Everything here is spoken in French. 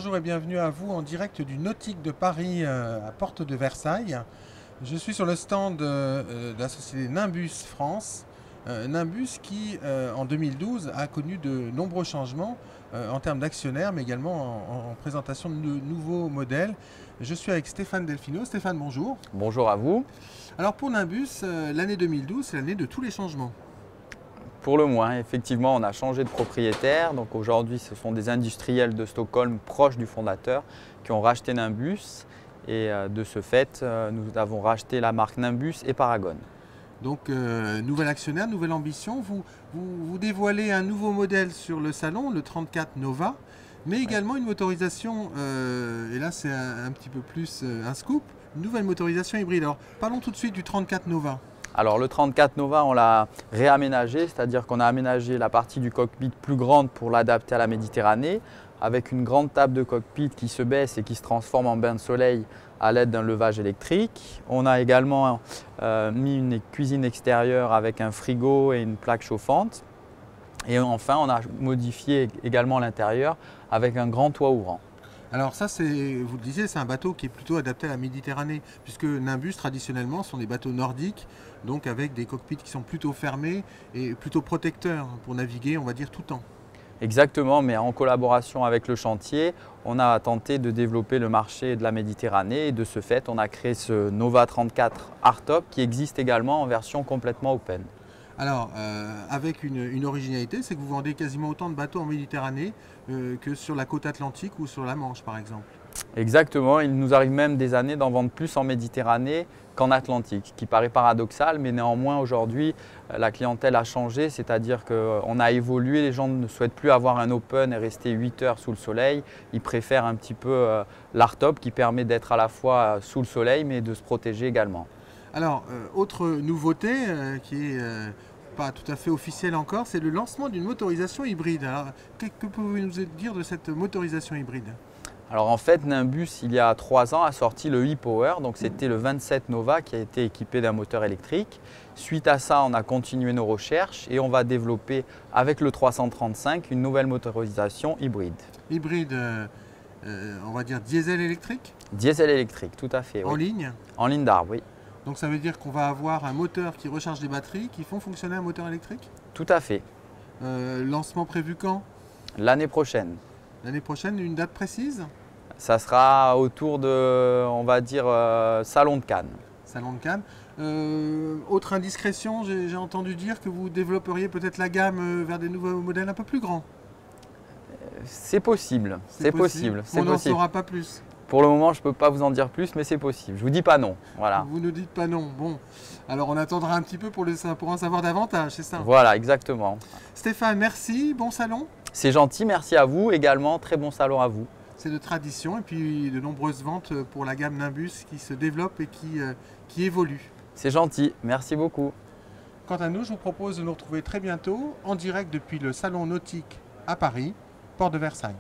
bonjour et bienvenue à vous en direct du Nautique de Paris à Porte de Versailles. Je suis sur le stand de la société Nimbus France. Nimbus qui en 2012 a connu de nombreux changements en termes d'actionnaires mais également en présentation de nouveaux modèles. Je suis avec Stéphane Delfino. Stéphane, bonjour. Bonjour à vous. Alors pour Nimbus, l'année 2012 c'est l'année de tous les changements. Pour le moins, effectivement, on a changé de propriétaire. Donc aujourd'hui, ce sont des industriels de Stockholm proches du fondateur qui ont racheté Nimbus. Et de ce fait, nous avons racheté la marque Nimbus et Paragon. Donc, nouvel actionnaire, nouvelle ambition. Vous dévoilez un nouveau modèle sur le salon, le 34 Nova, mais également une motorisation, et là c'est un petit peu plus un scoop, une nouvelle motorisation hybride. Alors, parlons tout de suite du 34 Nova. Alors le 34 Nova, on l'a réaménagé, c'est-à-dire qu'on a aménagé la partie du cockpit plus grande pour l'adapter à la Méditerranée, avec une grande table de cockpit qui se baisse et qui se transforme en bain de soleil à l'aide d'un levage électrique. On a également mis une cuisine extérieure avec un frigo et une plaque chauffante. Et enfin, on a modifié également l'intérieur avec un grand toit ouvrant. Alors ça, vous le disiez, c'est un bateau qui est plutôt adapté à la Méditerranée, puisque Nimbus, traditionnellement, sont des bateaux nordiques, donc avec des cockpits qui sont plutôt fermés et plutôt protecteurs pour naviguer, on va dire, tout le temps. Exactement, mais en collaboration avec le chantier, on a tenté de développer le marché de la Méditerranée et de ce fait, on a créé ce Nova 34 Hardtop qui existe également en version complètement open. Alors, avec une originalité, c'est que vous vendez quasiment autant de bateaux en Méditerranée que sur la côte atlantique ou sur la Manche, par exemple. Exactement, il nous arrive même des années d'en vendre plus en Méditerranée qu'en Atlantique, qui paraît paradoxal, mais néanmoins aujourd'hui la clientèle a changé, c'est-à-dire qu'on a évolué, les gens ne souhaitent plus avoir un open et rester 8 heures sous le soleil, ils préfèrent un petit peu l'hardtop qui permet d'être à la fois sous le soleil mais de se protéger également. Alors, autre nouveauté qui est pas tout à fait officielle encore, c'est le lancement d'une motorisation hybride. Alors, que pouvez-vous nous dire de cette motorisation hybride ? Alors en fait, Nimbus, il y a 3 ans, a sorti le e-Power, donc c'était le 27 Nova qui a été équipé d'un moteur électrique. Suite à ça, on a continué nos recherches et on va développer avec le 335 une nouvelle motorisation hybride. Hybride, on va dire diesel électrique ? Diesel électrique, tout à fait. En Oui. ligne ? En ligne d'arbre, oui. Donc ça veut dire qu'on va avoir un moteur qui recharge des batteries qui font fonctionner un moteur électrique ? Tout à fait. Lancement prévu quand ? L'année prochaine. L'année prochaine, une date précise ? Ça sera autour de, on va dire, Salon de Cannes. Salon de Cannes. Autre indiscrétion, j'ai entendu dire que vous développeriez peut-être la gamme vers des nouveaux modèles un peu plus grands. C'est possible, c'est possible. On n'en saura pas plus. Pour le moment, je ne peux pas vous en dire plus, mais c'est possible. Je ne vous dis pas non. Voilà. Vous ne dites pas non. Bon, alors on attendra un petit peu pour en savoir davantage, c'est ça ? Voilà, exactement. Stéphane, merci, bon salon. C'est gentil, merci à vous également. Très bon salon à vous. C'est de tradition et puis de nombreuses ventes pour la gamme Nimbus qui se développe et qui évolue. C'est gentil, merci beaucoup. Quant à nous, je vous propose de nous retrouver très bientôt en direct depuis le Salon Nautique à Paris, Porte de Versailles.